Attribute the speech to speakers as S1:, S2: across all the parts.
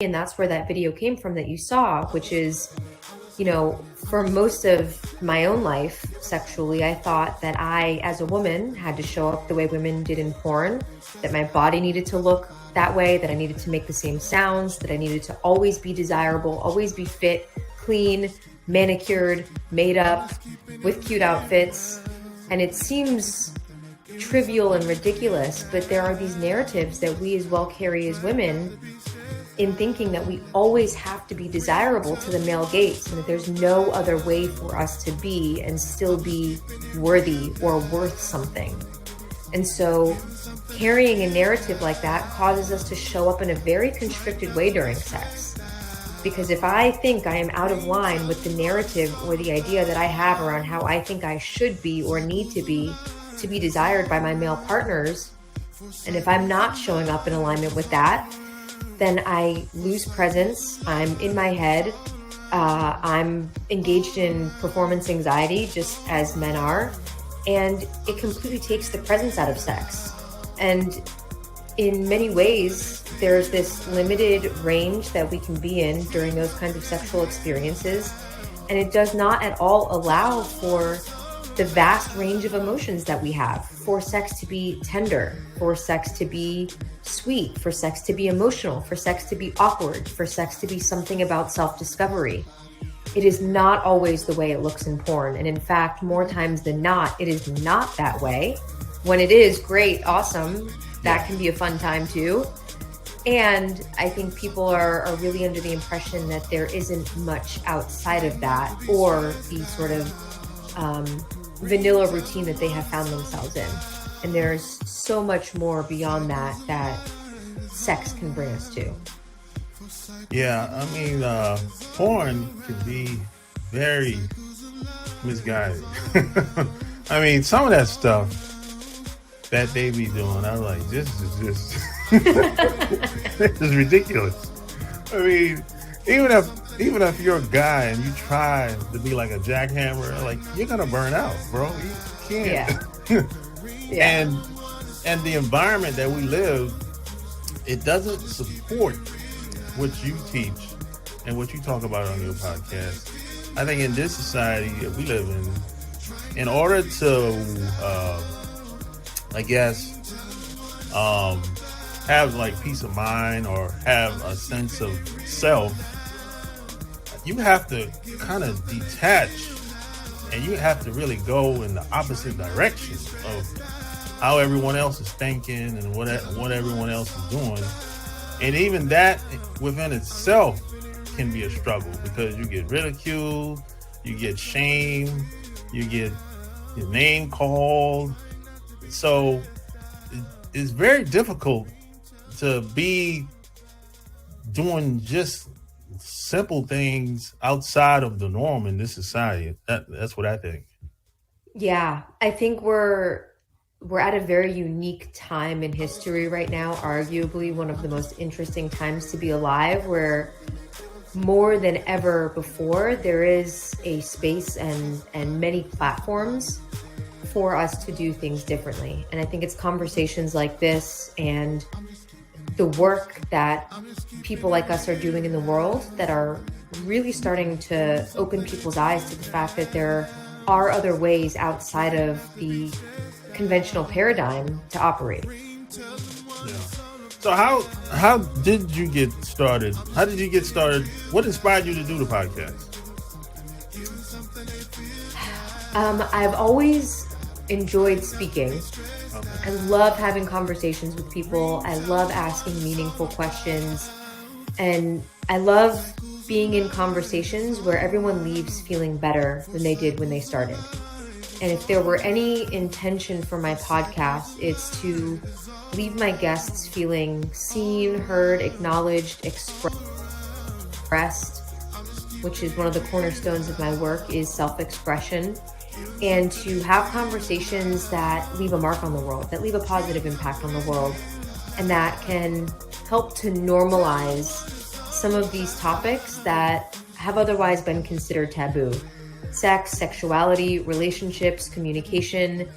S1: And that's where that video came from that you saw, which is, you know, for most of my own life sexually, I thought that I, as a woman, had to show up the way women did in porn, that my body needed to look that way, that I needed to make the same sounds, that I needed to always be desirable, always be fit, clean, manicured, made up, with cute outfits. And it seems trivial and ridiculous, but there are these narratives that we as well carry as women in thinking that we always have to be desirable to the male gaze, and that there's no other way for us to be and still be worthy or worth something. And so carrying a narrative like that causes us to show up in a very constricted way during sex. Because if I think I am out of line with the narrative or the idea that I have around how I think I should be or need to be desired by my male partners, and if I'm not showing up in alignment with that, then I lose presence. I'm in my head. I'm engaged in performance anxiety, just as men are. And it completely takes the presence out of sex. And in many ways, there's this limited range that we can be in during those kinds of sexual experiences. And it does not at all allow for the vast range of emotions that we have, for sex to be tender, for sex to be sweet, for sex to be emotional, for sex to be awkward, for sex to be something about self-discovery. It is not always the way it looks in porn. And in fact, more times than not, it is not that way. When it is, great, awesome. That can be a fun time too. And I think people are really under the impression that there isn't much outside of that, or the sort of vanilla routine that they have found themselves in. And there's so much more beyond that sex can bring us to.
S2: Yeah, I mean, porn can be very misguided. I mean, some of that stuff that they be doing, I'm like, this is just this is ridiculous. I mean, even if you're a guy and you try to be like a jackhammer, like, you're gonna burn out, bro. You can't.
S1: Yeah. Yeah.
S2: And the environment that we live, it doesn't support what you teach and what you talk about on your podcast. I think in this society that we live in order to, I guess, have like peace of mind or have a sense of self, you have to kind of detach, and you have to really go in the opposite direction of how everyone else is thinking and what everyone else is doing. And even that within itself can be a struggle, because you get ridiculed, you get shamed, you get your name called. So it's very difficult to be doing just simple things outside of the norm in this society. That's what I think.
S1: Yeah, I think we're at a very unique time in history right now, arguably one of the most interesting times to be alive, where more than ever before, there is a space and many platforms for us to do things differently. And I think it's conversations like this and the work that people like us are doing in the world that are really starting to open people's eyes to the fact that there are other ways outside of the conventional paradigm to operate.
S2: Yeah. So how did you get started? How did you get started? What inspired you to do the podcast?
S1: I've always enjoyed speaking.
S2: Okay.
S1: I love having conversations with people. I love asking meaningful questions. And I love being in conversations where everyone leaves feeling better than they did when they started. And if there were any intention for my podcast, it's to leave my guests feeling seen, heard, acknowledged, expressed, which is one of the cornerstones of my work, is self-expression, and to have conversations that leave a mark on the world, that leave a positive impact on the world, and that can help to normalize some of these topics that have otherwise been considered taboo. Sex, sexuality, relationships, communication.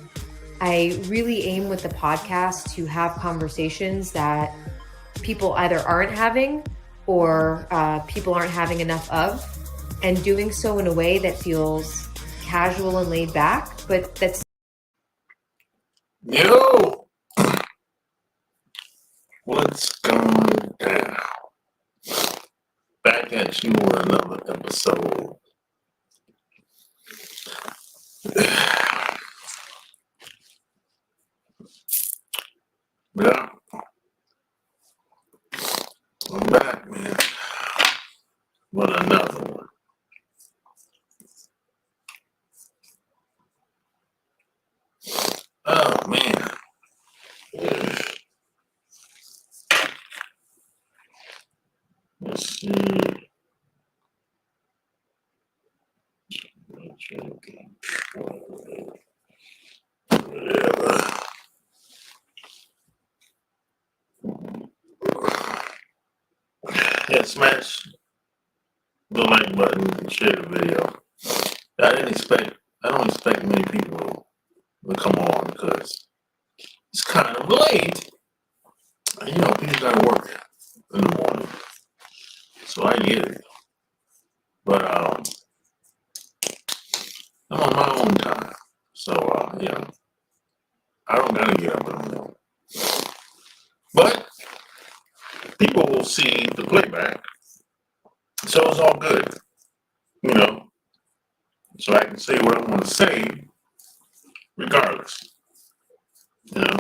S1: I really aim with the podcast to have conversations that people either aren't having or people aren't having enough of, and doing so in a way that feels casual and laid back, but that's
S3: Yo, what's going down? Back at you with another episode. Yeah, I'm back, man, with another one. Oh, man. Let's see. Whatever. Yeah, smash the like button and share the video. I don't expect many people to come on because it's kind of late. And, people gotta work in the morning. So I get it. But I'm on my own time. So I don't gotta get up in the morning. But people will see the playback. So it's all good. So I can say what I want to say regardless. You know.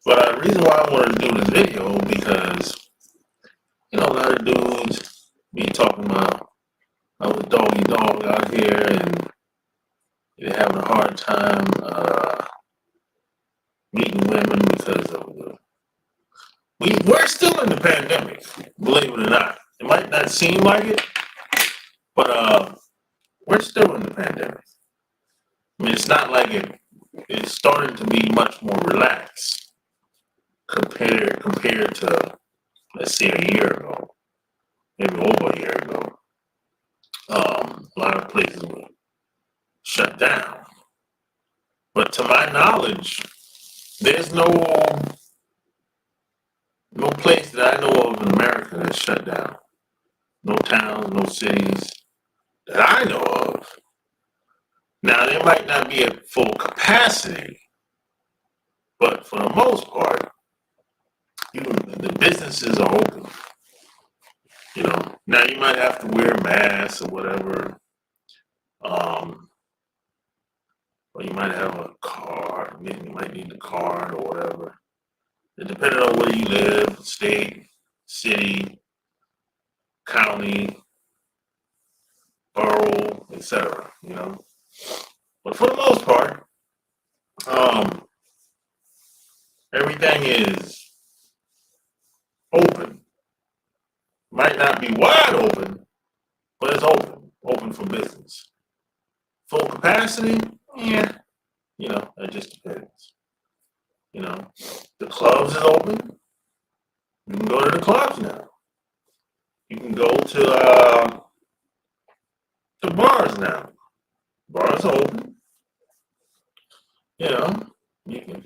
S3: But the reason why I wanted to do this video because a lot of dudes be talking about the doggy dog out here and they're having a hard time meeting women because of we're still in the pandemic, believe it or not. It might not seem like it, but we're still in the pandemic. I mean, it's not like it's starting to be much more relaxed compared to, let's say, a year ago, maybe over a year ago. A lot of places were shut down. But to my knowledge, there's no place that I know of in America that's shut down. No towns, no cities that I know of. Now, they might not be at full capacity, but for the most part, the businesses are open. Now you might have to wear masks or whatever, or you might have a card. Maybe you might need a card or whatever. And depending on where you live, state, city, county, borough, etc. But for the most part, everything is open. Might not be wide open, but it's open for business. Full capacity, yeah, it just depends. The clubs is open. You can go to the clubs now. You can go to bars now. Bars are open. If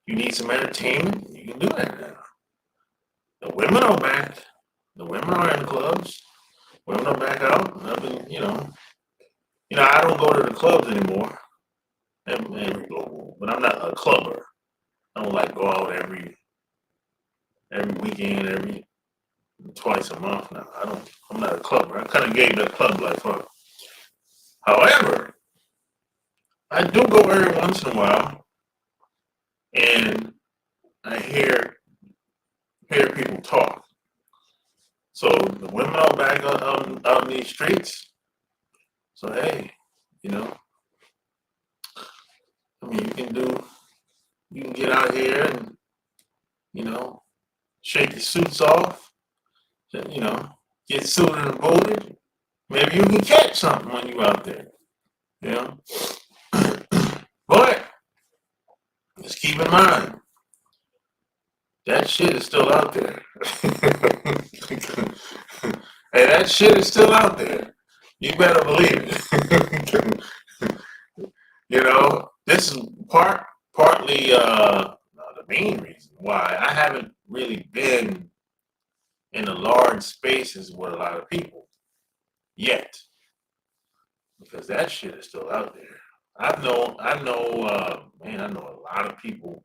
S3: you need some entertainment, you can do that now. The women are back. The women are in the clubs. Women are back out. I don't go to the clubs anymore. But I'm not a clubber. I don't like go out every weekend, twice a month now. I'm not a clubber. I kind of gave that club life up. However, I do go every once in a while, and I hear people talk. So the women are back out in these streets. So hey, you can get out here and shake your suits off. Get suited and booted. Maybe you can catch something when you're out there. But just keep in mind, that shit is still out there. Hey, that shit is still out there. You better believe it. This is partly the main reason why I haven't really been in a large spaces with a lot of people yet, because that shit is still out there. I know, man, I know a lot of people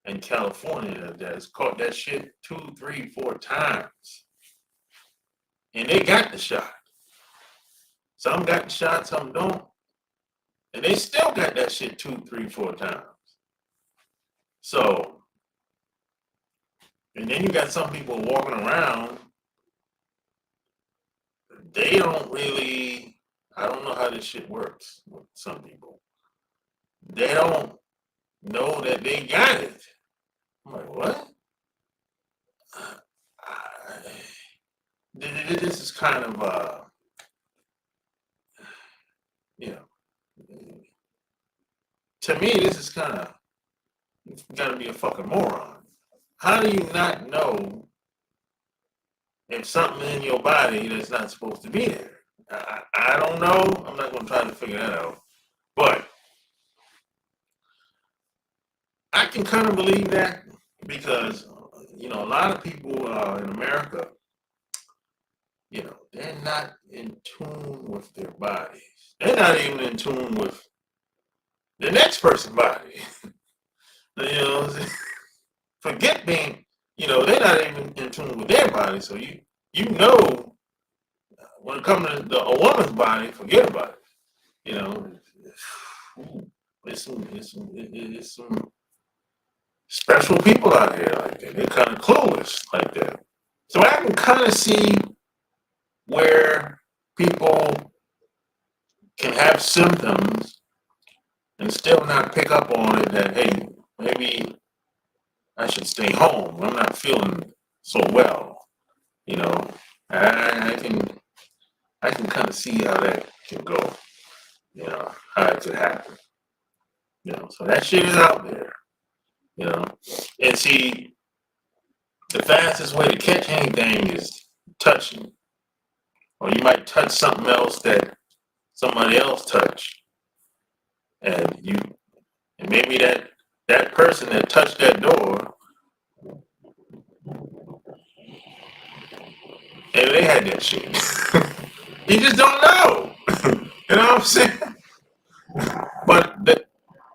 S3: in California that's caught that shit 2, 3, 4 times, and they got the shot. Some got the shot, some don't, and they still got that shit 2, 3, 4 times. So, and then you got some people walking around. They don't really. I don't know how this shit works with some people. They don't know that they got it. I'm like, what? This is kind of, you know, to me, this is kind of, you gotta be a fucking moron. How do you not know if something in your body that's not supposed to be there? I don't know. I'm not gonna try to figure that out. But I can kind of believe that because, you know, a lot of people in America, you know, they're not in tune with their bodies. They're not even in tune with the next person's body. You know, forget being, you know, they're not even in tune with their body. So you know, when it comes to a woman's body, forget about it. You know, it's some special people out here like that. They're kind of clueless like that. So I can kind of see where people can have symptoms and still not pick up on it that, hey, maybe I should stay home. I'm not feeling so well. You know, I can kind of see how that can go. You know, how it could happen. You know, so that shit is out there. You know, and see, the fastest way to catch anything is touching, or you might touch something else that somebody else touched, and maybe that person that touched that door, maybe they had that shit. You just don't know. You know what I'm saying?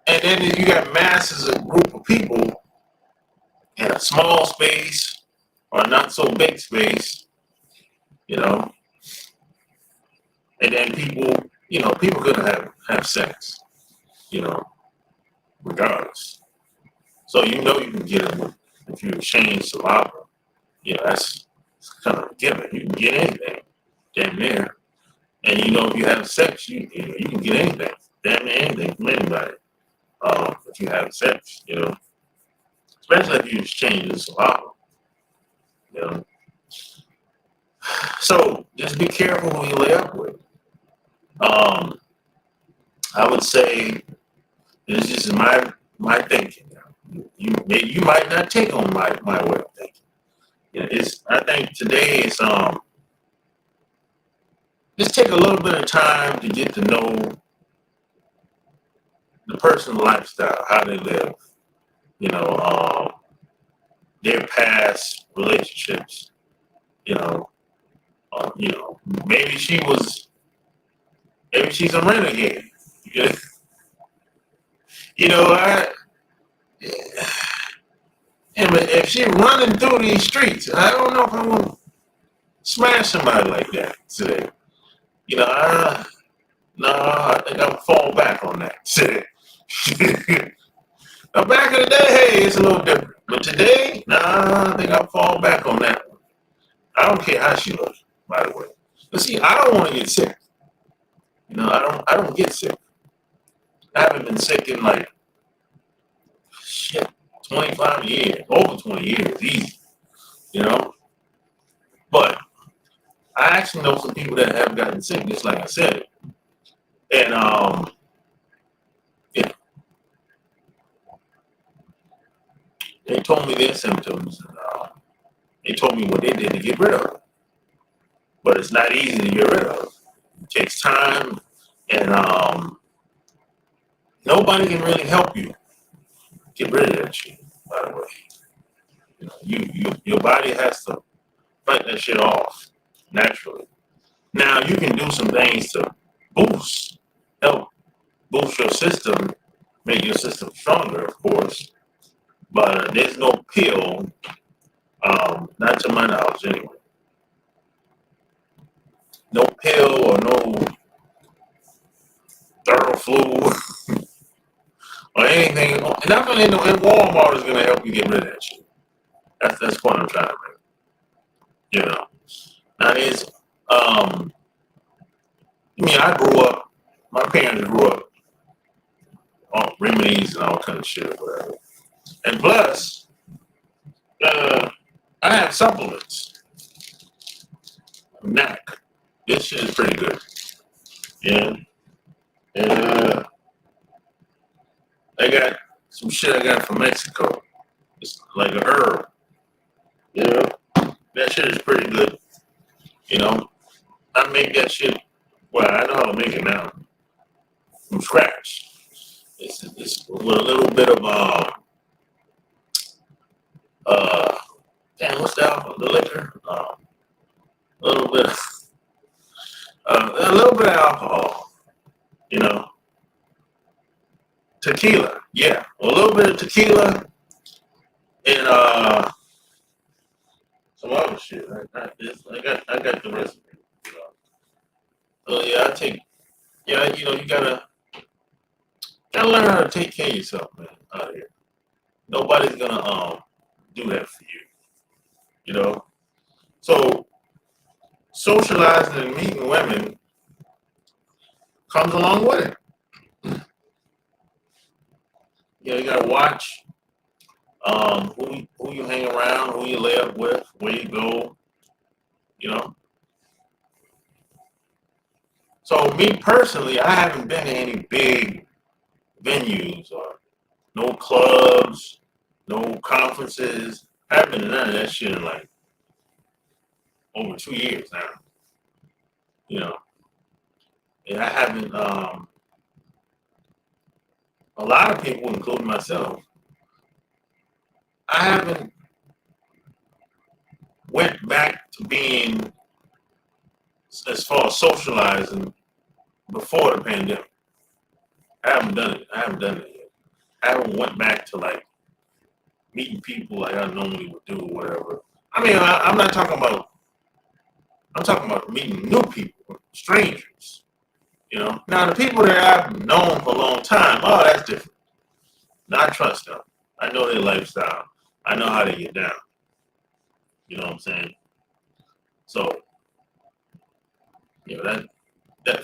S3: And then you got masses of group of people in a small space or not so big space, you know. And then people, you know, people gonna have sex, you know, regardless. So you know you can get it if you exchange saliva. You know, that's kind of a given. You can get anything, damn near. And you know, if you have sex, you can get anything, damn near anything from anybody. If you have sex, you know, especially if you exchange the saliva, you know. So just be careful who you lay up with. I would say this is my thinking. You might not take on my way of thinking. You know, I think today is just take a little bit of time to get to know the person's lifestyle, how they live, you know, their past relationships, you know, maybe she's a renegade. You know, but if she's running through these streets, I don't know if I want to smash somebody like that today. You know, no, I think I'll fall back on that today. Now, back in the day, hey, it's a little different. But today, I think I'll fall back on that one. I don't care how she looks, by the way. But see, I don't want to get sick. You know, I don't get sick. I haven't been sick in like 25 years, over 20 years, easy. You know? But I actually know some people that have gotten sick, just like I said. And yeah, they told me their symptoms. And, they told me what they did to get rid of it. But it's not easy to get rid of. It takes time, and nobody can really help you get rid of that shit. By the way, you know, your body has to fight that shit off naturally. Now you can do some things to help boost your system, make your system stronger, of course. But there's no pill, not to my knowledge anyway. No pill or no Theraflu or anything. Nothing in Walmart is gonna help you get rid of that shit. That's the point I'm trying to make. You know. Now there's I grew up. My parents grew up on remedies and all kind of shit or whatever. And plus, I have supplements. NAC. This shit is pretty good. Yeah. And I got some shit I got from Mexico. It's like a herb. Yeah. That shit is pretty good. You know, I make that shit. Well, I know how to make it now from scratch. It's with a little bit of what's the alcohol? The liquor? A little bit of alcohol. You know, tequila. Yeah, a little bit of tequila and some other shit. I got the recipe. You know. So yeah, you gotta learn how to take care of yourself, man, out here. Nobody's gonna do that for you. You know? So socializing and meeting women comes along with it. You gotta watch who you hang around, who you lay up with, where you go, you know. So me personally, I haven't been to any big venues or no clubs, no conferences. I haven't been to none of that shit in like over 2 years now. You know. And I haven't a lot of people, including myself, I haven't went back to being as far as socializing before the pandemic. I haven't done it. Yet. I haven't went back to like meeting people like I normally would do or whatever. I mean, I'm not talking about. I'm talking about meeting new people, strangers. You know. Now the people that I've known for a long time, oh, that's different. Now I trust them. I know their lifestyle. I know how they get down. You know what I'm saying? So, that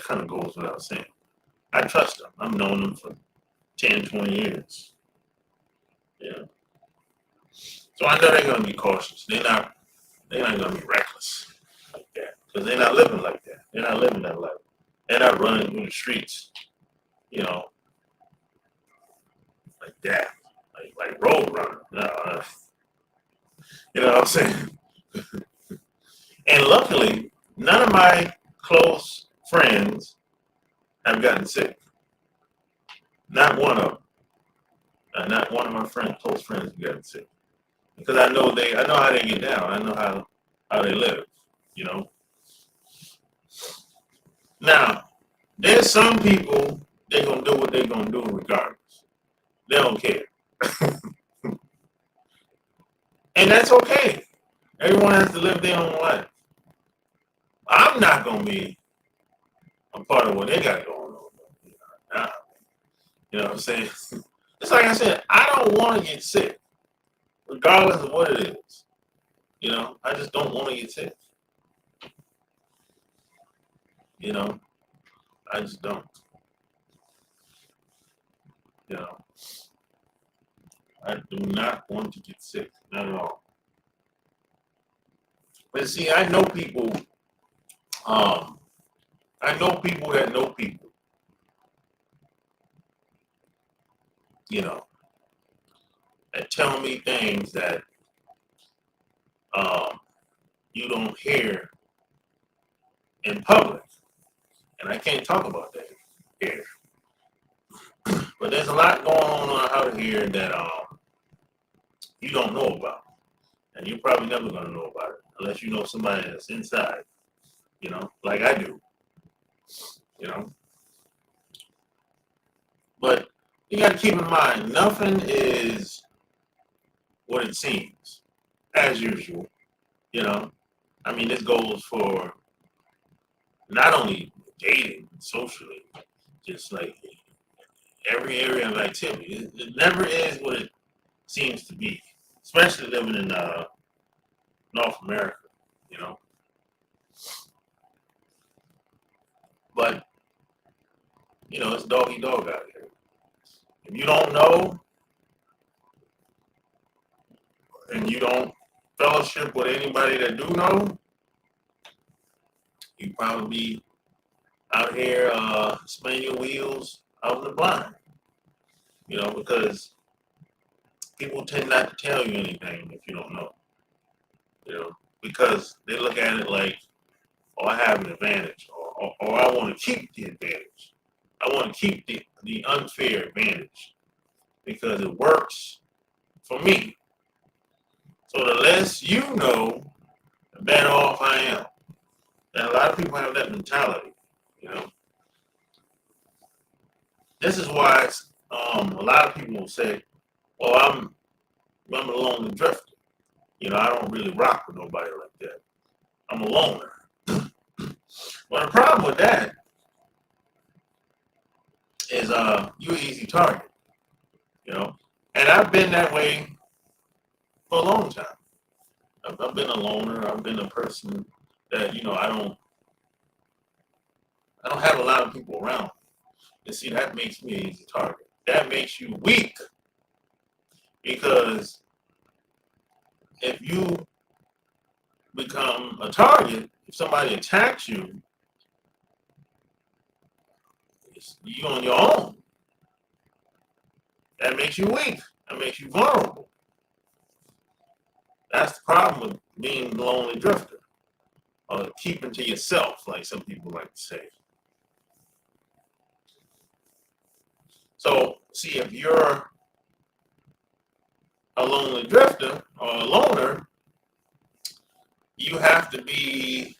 S3: kind of goes without saying. I trust them. I've known them for 10, 20 years. Yeah. So I know they're going to be cautious. They're not going to be reckless like that because they're not living like that. They're not living that life. They're not running through the streets, you know, like that, like road runner. No, you know what I'm saying? And luckily, none of my close friends have gotten sick. Not one of them. Not one of my close friends have gotten sick. Because I know how they get down. I know how they live, you know. Now, there's some people, they're going to do what they're going to do regardless. They don't care. And that's okay. Everyone has to live their own life. I'm not going to be a part of what they got going on. Nah. You know what I'm saying? It's like I said, I don't want to get sick, regardless of what it is. You know, I just don't want to get sick. You know, I just don't. You know, I do not want to get sick, not at all. But see, I know people that know people, you know, that tell me things that you don't hear in public. And I can't talk about that here. But there's a lot going on out here that you don't know about. And you're probably never going to know about it. unless you know somebody that's inside, like I do, you know. But you got to keep in mind, nothing is what it seems, as usual, you know. I mean, this goes for not only dating, socially, just like every area of activity. It never is what it seems to be, especially living in North America, you know. But, it's doggy dog out here. If you don't know and you don't fellowship with anybody that do know, you probably be out here spinning your wheels out in the blind, because people tend not to tell you anything if you don't know, because they look at it like, oh, I have an advantage, or I want to keep the advantage. I want to keep the unfair advantage because it works for me. So the less you know, the better off I am. And a lot of people have that mentality, you know. This is why a lot of people will say, well, I'm a lonely drifter. I don't really rock with nobody like that. I'm a loner. Well, the problem with that is you're an easy target, And I've been that way for a long time. I've been a loner. I've been a person that, I don't have a lot of people around. And see, that makes me an easy target. That makes you weak. Because if you become a target, if somebody attacks you, you're on your own. That makes you weak. That makes you vulnerable. That's the problem with being the lonely drifter. Or keeping to yourself, like some people like to say. So, see, if you're a lonely drifter or a loner, you have to be,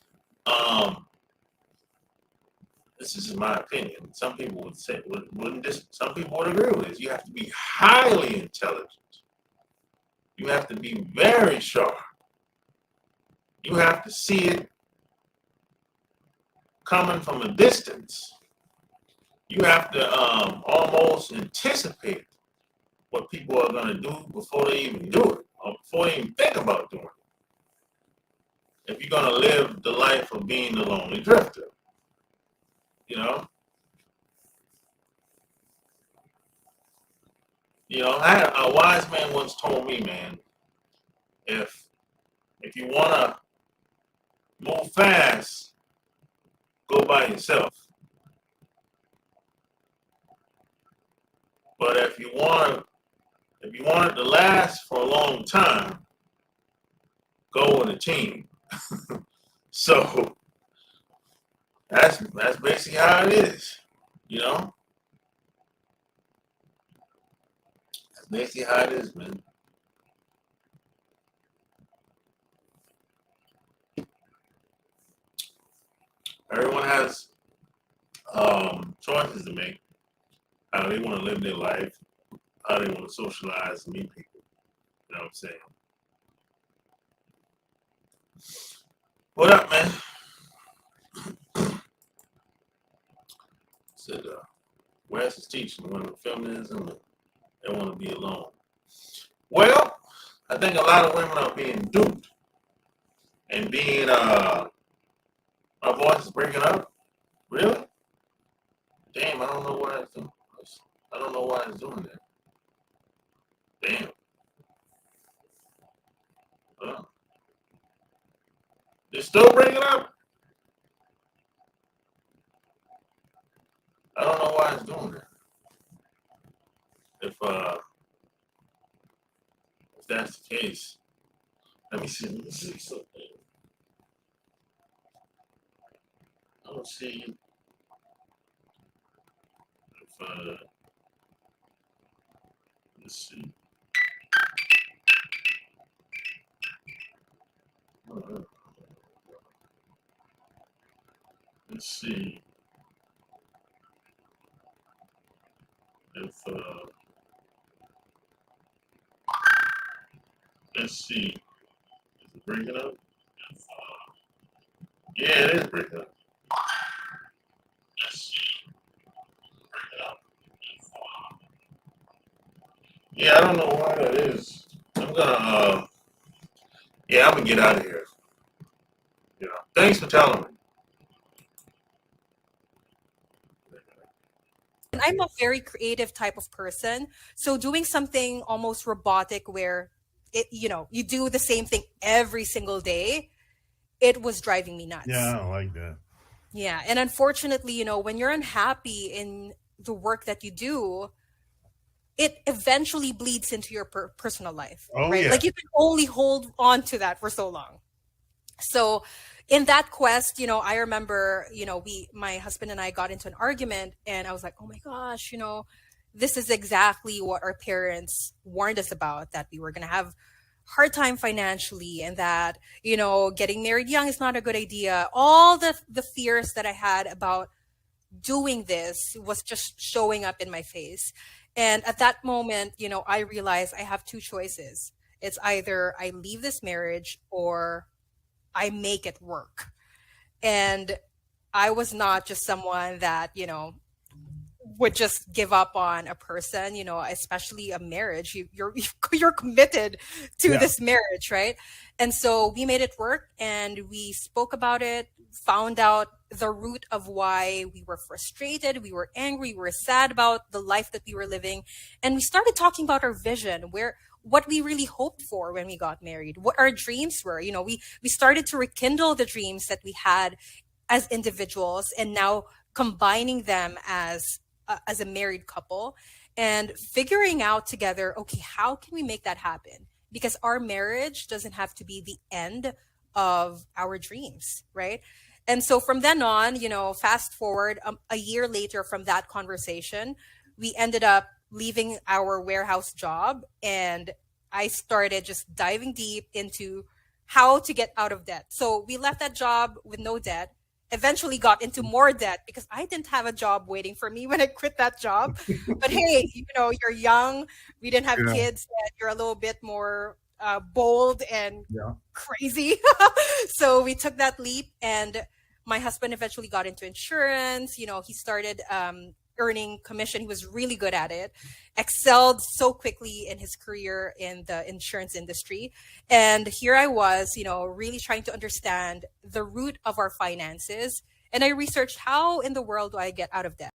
S3: this is my opinion. Some people would say, some people would agree with this. You have to be highly intelligent. You have to be very sharp. You have to see it coming from a distance. You have to almost anticipate what people are going to do before they even do it, or before they even think about doing it. If you're going to live the life of being the lonely drifter, I had a wise man once told me, man, if you want to move fast, go by yourself. But if you want it to last for a long time, go with a team. So that's basically how it is, That's basically how it is, man. Everyone has choices to make, how they want to live their life, how they want to socialize and meet people. You know what I'm saying? What up, man? Said, Wes is teaching women feminism and they want to be alone. Well, I think a lot of women are being duped and being, my voice is breaking up. Really? Damn, I don't know why it's doing. I don't know why it's doing that. Damn. It's still breaking up. I don't know why it's doing that. If that's the case, let me see something. I don't see if let's see. Let's see if let's see. Is it breaking up? If, yeah, it is breaking up. Let's see. Breaking up. Yeah, I don't know why that is. I'm gonna yeah, I'm gonna get out of here. Yeah. Thanks for telling me.
S4: And I'm a very creative type of person. So doing something almost robotic where you do the same thing every single day, it was driving me nuts.
S2: Yeah, I don't like that.
S4: Yeah. And unfortunately, when you're unhappy in the work that you do, it eventually bleeds into your personal life,
S2: Oh,
S4: right?
S2: yeah.
S4: Like you can only hold on to that for so long. So in that quest, I remember, my husband and I got into an argument, and I was like, oh my gosh, this is exactly what our parents warned us about, that we were going to have hard time financially, and that, getting married young is not a good idea. All the fears that I had about doing this was just showing up in my face. And at that moment, I realized I have two choices. It's either I leave this marriage or I make it work. And I was not just someone that, would just give up on a person, especially a marriage. You're committed to
S2: Yeah.
S4: this marriage, right? And so we made it work, and we spoke about it, found out the root of why we were frustrated, we were angry, we were sad about the life that we were living. And we started talking about our vision, what we really hoped for when we got married, what our dreams were. We started to rekindle the dreams that we had as individuals, and now combining them as a married couple, and figuring out together, okay, how can we make that happen? Because our marriage doesn't have to be the end of our dreams, right? And so from then on, fast forward a year later from that conversation, we ended up leaving our warehouse job, and I started just diving deep into how to get out of debt. So we left that job with no debt, eventually got into more debt because I didn't have a job waiting for me when I quit that job. But hey, you're young, we didn't have
S2: Yeah.
S4: kids, and you're a little bit more bold and
S2: Yeah.
S4: crazy. So we took that leap, and my husband eventually got into insurance. He started earning commission. He was really good at it, excelled so quickly in his career in the insurance industry. And here I was, really trying to understand the root of our finances. And I researched, how in the world do I get out of debt?